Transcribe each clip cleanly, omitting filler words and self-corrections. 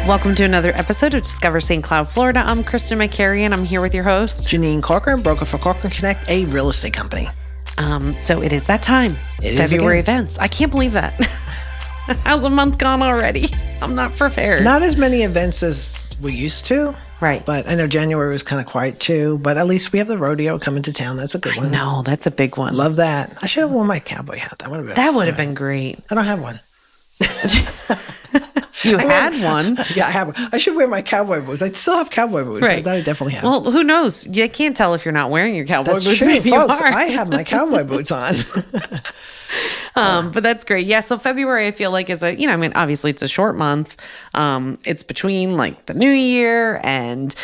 Welcome to another episode of Discover St. Cloud, Florida. I'm Kristen McCary, and I'm here with your host, Janine Corcoran, broker for Corcoran Connect, a real estate company. So it is that time. February events. I can't believe that. How's a month gone already? I'm not prepared. Not as many events as we used to. Right. But I know January was kind of quiet too. But at least we have the rodeo coming to town. That's a good one. No, that's a big one. Love that. I should have worn my cowboy hat. That would have been great. I don't have one. You had one. Yeah, I have one. I should wear my cowboy boots. I still have cowboy boots. Right. That I definitely have. Well, who knows? You can't tell if you're not wearing your cowboy That's boots. true, Maybe folks. you are. I have my cowboy boots on. But that's great. Yeah. So February, I feel like is obviously it's a short month. It's between like the new year and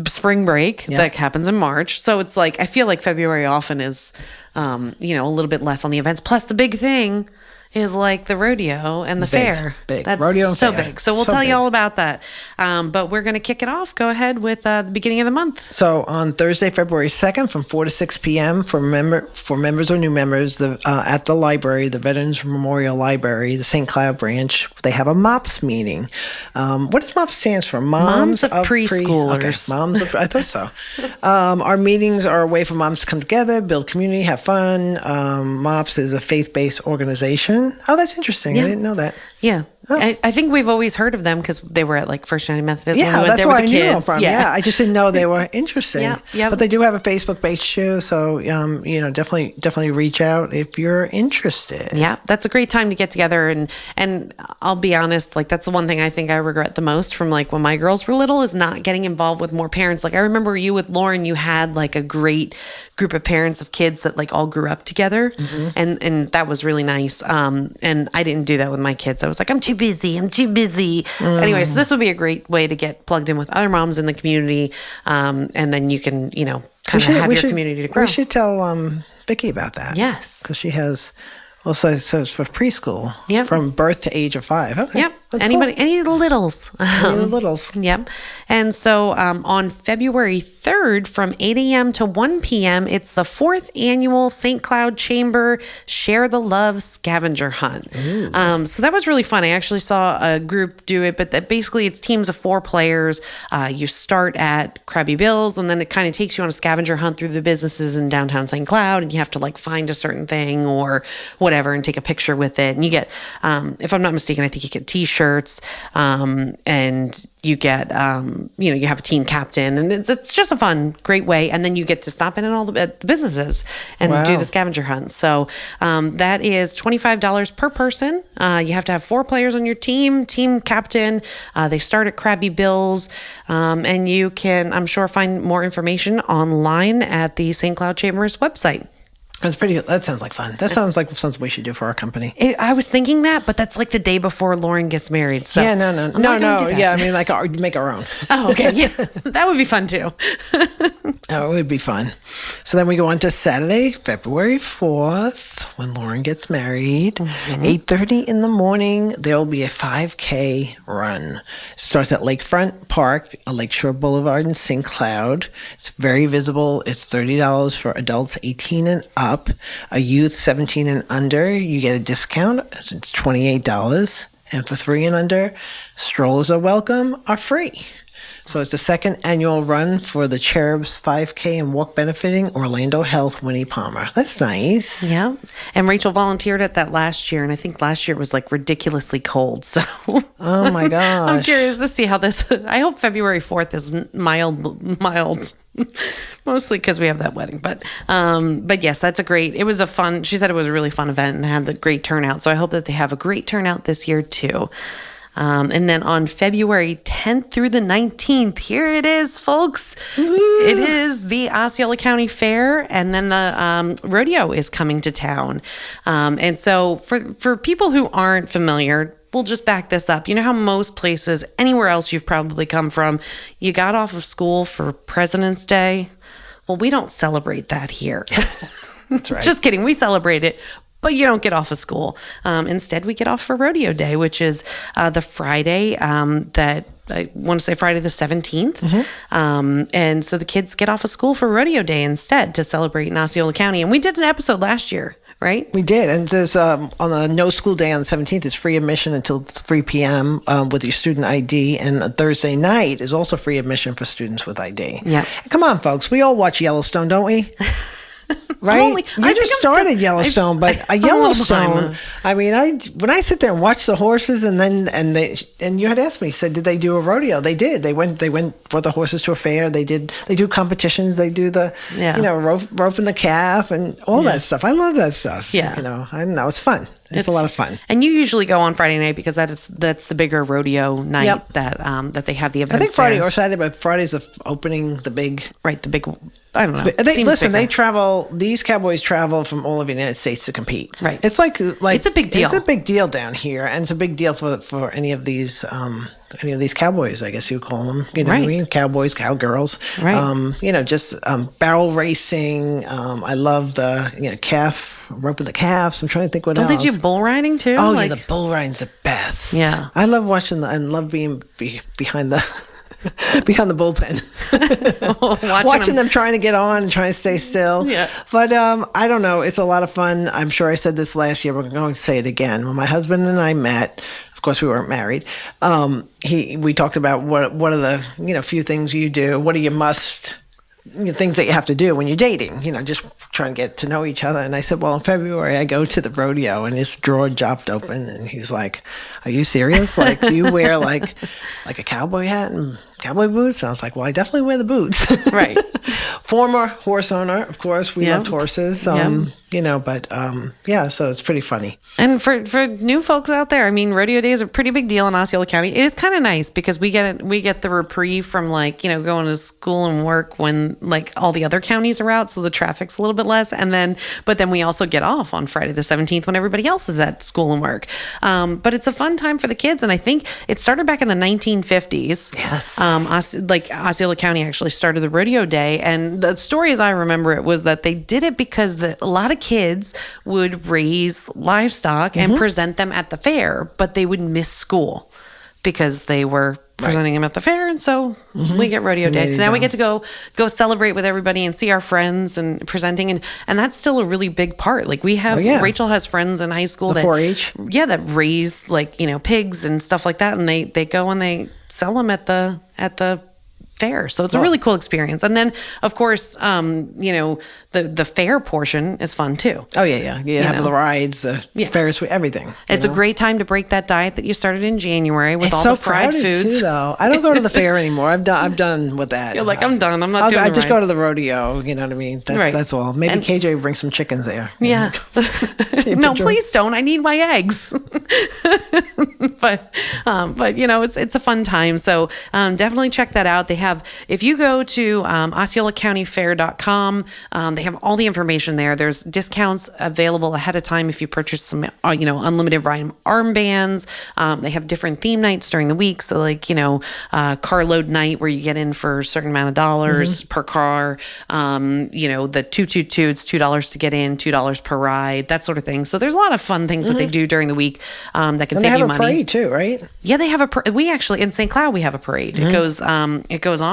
spring break that happens in March. So it's like, I feel like February often is, a little bit less on the events. Plus the big thing is like the rodeo and the fair. Big. That's Rodeo and so fair. big. So we'll tell you all about that. But we're going to kick it off. Go ahead with the beginning of the month. So on Thursday, February 2nd from 4 to 6 p.m. for members or new members at the library, the Veterans Memorial Library, the St. Cloud branch, they have a MOPS meeting. What does MOPS stands for? Moms of Preschoolers. Okay, Moms of, I thought so. Our meetings are a way for moms to come together, build community, have fun. MOPS is a faith-based organization. Oh, that's interesting. Yeah. I didn't know that. Yeah. Oh. I think we've always heard of them because they were at like First United Methodist. Yeah, when we went that's there where with I the knew them kids. from. Yeah, I just didn't know they were interesting. Yeah. But they do have a Facebook page too, so definitely reach out if you're interested. Yeah, that's a great time to get together, and I'll be honest, like that's the one thing I think I regret the most from like when my girls were little is not getting involved with more parents. Like I remember you with Lauren, you had like a great group of parents of kids that like all grew up together, and that was really nice. And I didn't do that with my kids. I was like, I'm too busy. Anyway, so this would be a great way to get plugged in with other moms in the community, and then you can kind of have your community to grow. We should tell Vicki about that. Yes, because she has. Also, so it's for preschool, from birth to age of 5. Okay. Yep. That's Anybody, cool. any of the littles. Yep. And so on February 3rd from 8 a.m. to 1 p.m., it's the 4th annual St. Cloud Chamber Share the Love Scavenger Hunt. So that was really fun. I actually saw a group do it, but basically it's teams of 4 players. You start at Krabby Bill's, and then it kind of takes you on a scavenger hunt through the businesses in downtown St. Cloud, and you have to like find a certain thing or whatever and take a picture with it. And you get, if I'm not mistaken, I think you get t-shirts, and you get, you have a team captain, and it's just a fun, great way. And then you get to stop in at all the businesses and do the scavenger hunt. So that is $25 per person. You have to have 4 players on your team captain. They start at Krabby Bill's, and you can, I'm sure, find more information online at the St. Cloud Chamber's website. That sounds like fun. That sounds like something we should do for our company. I was thinking that, but that's like the day before Lauren gets married. So yeah, no. Yeah, I mean, like make our own. Oh, okay. Yeah, that would be fun too. Oh, it would be fun. So then we go on to Saturday, February 4th, when Lauren gets married. 8:30 in the morning, there will be a 5K run. It starts at Lakefront Park, Lakeshore Boulevard in St. Cloud. It's very visible. It's $30 for adults 18 and up. A youth 17 and under, you get a discount. It's $28. And for 3 and under, strollers are welcome, are free. So it's the 2nd annual run for the Cherubs 5K and walk benefiting Orlando Health Winnie Palmer. That's nice. Yeah. And Rachel volunteered at that last year. And I think last year was like ridiculously cold. So oh my gosh. I'm curious to see how this, I hope February 4th is mild. Mostly because we have that wedding, but yes, it was a fun, she said it was a really fun event and had the great turnout. So I hope that they have a great turnout this year too. And then on February 10th through the 19th, here it is, folks. Woo-hoo. It is the Osceola County Fair, and then the rodeo is coming to town. And so for people who aren't familiar, we'll just back this up. You know how most places, anywhere else you've probably come from, you got off of school for President's Day? Well, we don't celebrate that here. That's right. Just kidding. We celebrate it, but you don't get off of school. Instead, we get off for Rodeo Day, which is the Friday that I want to say Friday the 17th. And so the kids get off of school for Rodeo Day instead to celebrate in Osceola County. And we did an episode last year right? We did, and there's on the no school day on the 17th, it's free admission until 3 p.m. With your student ID, and a Thursday night is also free admission for students with ID. Yeah. Come on, folks, we all watch Yellowstone, don't we? Right? You just started Yellowstone, but a Yellowstone. I mean, when I sit there and watch the horses, and you had asked me, said, did they do a rodeo? They did. They went brought the horses to a fair. They do competitions. They do the roping the calf and all that stuff. I love that stuff. Yeah. I don't know. It's fun. It's a lot of fun. And you usually go on Friday night because that's the bigger rodeo night that they have the events. I think Friday or Saturday, but Friday's opening the big. Right, the big. I don't know. They travel. These cowboys travel from all over the United States to compete. Right. It's like it's a big deal. It's a big deal down here, and it's a big deal for any of these cowboys, I guess you call them. You know what I mean? Cowboys, cowgirls. Right. Just barrel racing. I love the calf roping the calves. I'm trying to think what else. Don't they do bull riding too? Oh yeah, the bull riding's the best. Yeah. I love watching I love being behind the. Behind the bullpen, watching them trying to get on and trying to stay still. Yeah. But I don't know. It's a lot of fun. I'm sure I said this last year. We're going to say it again. When my husband and I met, of course we weren't married. We talked about what are the few things you do. What are your things that you have to do when you're dating, just trying to get to know each other. And I said, well, in February, I go to the rodeo, and his drawer dropped open, and he's like, are you serious? Like, do you wear like a cowboy hat and cowboy boots? And I was like, well, I definitely wear the boots. Right. Former horse owner, of course. We loved horses. So it's pretty funny. And for new folks out there, I mean, rodeo day is a pretty big deal in Osceola County. It is kind of nice because we get the reprieve from going to school and work when all the other counties are out, so the traffic's a little bit less. But then we also get off on Friday the 17th when everybody else is at school and work. But it's a fun time for the kids, and I think it started back in the 1950s. Yes. Osceola County actually started the rodeo day, and the story as I remember it was that they did it because a lot of kids would raise livestock and present them at the fair, but they would miss school because they were presenting them at the fair, and so we get rodeo day. So now we get to go celebrate with everybody and see our friends and presenting, and that's still a really big part. Like we have Rachel has friends in high school that 4-H, that raise pigs and stuff like that, and they go and they sell them at the fair. So it's a really cool experience. And then of course, the fair portion is fun too. Oh yeah. You have the rides, Ferris wheel, everything. It's a great time to break that diet that you started in January with all the fried foods. Too, though. I don't go to the fair anymore. I'm done with that. You're like, I'm done. I'm not doing it. I just go to the rodeo, you know what I mean? That's all. Maybe KJ will bring some chickens there. Yeah. No, please don't. I need my eggs. But it's a fun time. So definitely check that out. They have, if you go to OsceolaCountyFair.com, they have all the information there. There's discounts available ahead of time if you purchase some, unlimited ride armbands. They have different theme nights during the week. So carload night where you get in for a certain amount of dollars per car. The 222, it's $2 to get in, $2 per ride, that sort of thing. So there's a lot of fun things that they do during the week that can save you money. They have a parade too, right? Yeah, they have we actually, in St. Cloud, we have a parade. It goes on,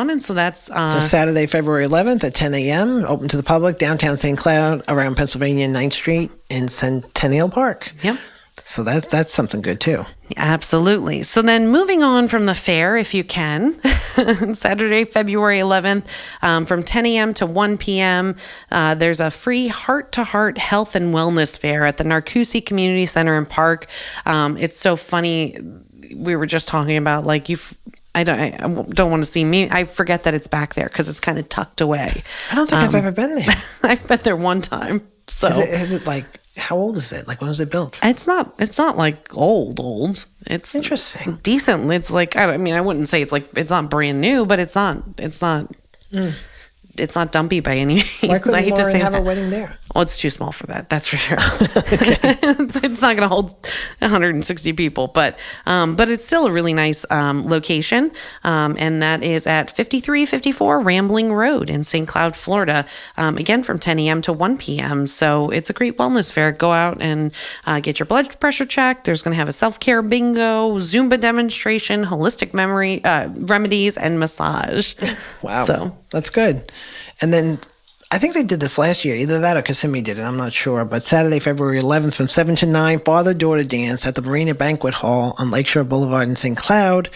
and so that's Saturday, February 11th at 10 a.m. Open to the public, downtown St. Cloud, around Pennsylvania 9th Street in Centennial Park. Yep. So that's something good too. Absolutely. So then moving on from the fair, if you can, Saturday, February 11th, from 10 a.m. to 1 p.m., there's a free heart-to-heart health and wellness fair at the Narcoossee Community Center and Park. It's so funny. We were just talking about I don't want to see me. I forget that it's back there because it's kind of tucked away. I don't think I've ever been there. I've been there one time. So is it how old is it? When was it built? It's not old. It's interesting. Decent. It's I wouldn't say it's not brand new, but it's not dumpy by any means. Why couldn't Lauren have a wedding there? Well, it's too small for that. That's for sure. It's not going to hold 160 people, but it's still a really nice location, and that is at 5354 Rambling Road in St. Cloud, Florida. Again, from 10 a.m. to 1 p.m. So it's a great wellness fair. Go out and get your blood pressure checked. There's going to have a self-care bingo, Zumba demonstration, holistic remedies, and massage. Wow, so that's good. And then I think they did this last year. Either that or Kissimmee did it. I'm not sure. But Saturday, February 11th from 7 to 9, father-daughter dance at the Marina Banquet Hall on Lakeshore Boulevard in St. Cloud.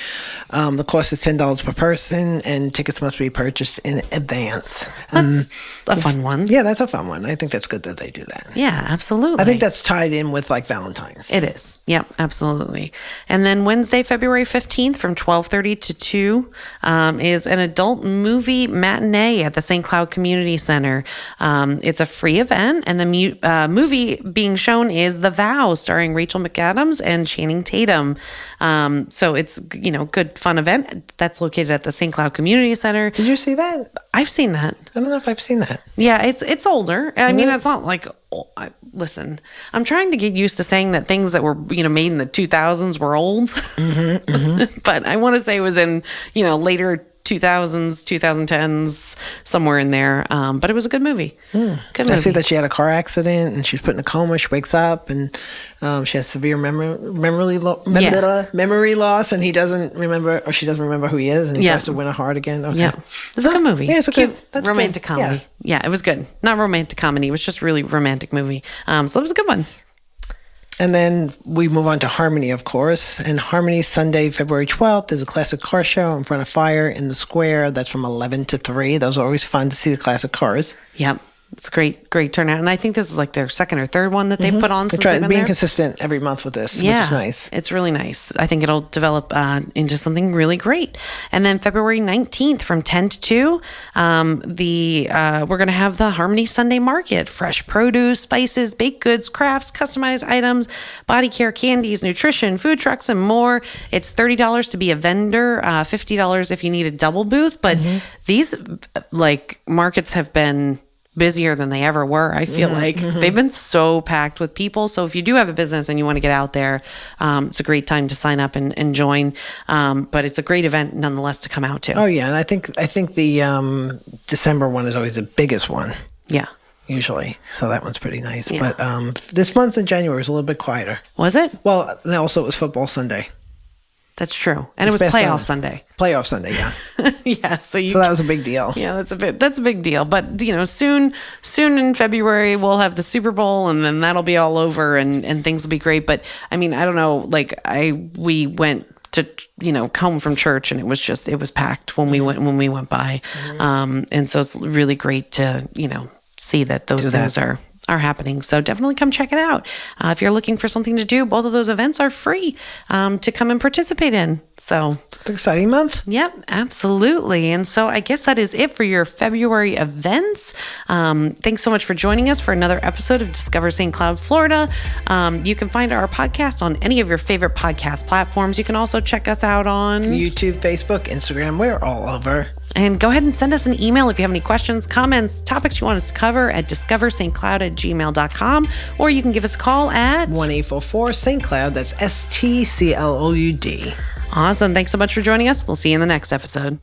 The cost is $10 per person, and tickets must be purchased in advance. That's a fun one. Yeah, that's a fun one. I think that's good that they do that. Yeah, absolutely. I think that's tied in with like Valentine's. It is. Yep, absolutely. And then Wednesday, February 15th from 12:30 to 2 is an adult movie matinee at the St. Cloud Community Center. It's a free event, and the movie being shown is The Vow, starring Rachel McAdams and Channing Tatum. So it's, good, fun event that's located at the St. Cloud Community Center. Did you see that? I've seen that. I don't know if I've seen that. Yeah, it's older. I mean, it's not like, listen, I'm trying to get used to saying that things that were, made in the 2000s were old. But I want to say it was in, later 2000s, 2010s, somewhere in there. But it was a good movie. Good movie. I see that she had a car accident and she's put in a coma. She wakes up and she has severe memory loss, and he doesn't remember, or she doesn't remember who he is, and he tries to win her heart again. Okay. Yeah, it's a good movie. Yeah, it's a cute that's romantic good. comedy. Yeah, it was good. Not romantic comedy. It was just really romantic movie. So it was a good one. And then we move on to Harmony, of course. And Harmony, Sunday, February 12th, there's a classic car show in front of Fire in the Square. That's from 11 to 3. Those are always fun to see the classic cars. Yep. It's great turnout. And I think this is like their second or third one that they put on since they've been being there. consistent every month with this, which is nice. It's really nice. I think it'll develop into something really great. And then February 19th from 10 to 2, we're going to have the Harmony Sunday Market. Fresh produce, spices, baked goods, crafts, customized items, body care, candies, nutrition, food trucks, and more. It's $30 to be a vendor, $50 if you need a double booth. But these markets have been busier than they ever were. I feel like they've been so packed with people. So if you do have a business and you want to get out there, it's a great time to sign up and join. But it's a great event nonetheless to come out to. Oh yeah, and I think the December one is always the biggest one. Yeah. Usually. So that one's pretty nice. Yeah. But this month in January was a little bit quieter. Was it? Well, also it was football Sunday. That's true. And it was playoff Sunday. Playoff Sunday, yeah. Yeah. So that was a big deal. Yeah, that's a big deal. But soon in February we'll have the Super Bowl, and then that'll be all over, and things will be great. But I mean, I don't know, we went to home from church, and it was packed when we went by. And so it's really great to see that those things are happening. So definitely come check it out. If you're looking for something to do, both of those events are free to come and participate in. So it's an exciting month. Yep, absolutely. And so I guess that is it for your February events. Thanks so much for joining us for another episode of Discover St. Cloud, Florida. You can find our podcast on any of your favorite podcast platforms. You can also check us out on YouTube, Facebook, Instagram. We're all over. And go ahead and send us an email if you have any questions, comments, topics you want us to cover at discoverstcloud@gmail.com, or you can give us a call at 1-844 St. Cloud. That's STCLOUD. Awesome. Thanks so much for joining us. We'll see you in the next episode.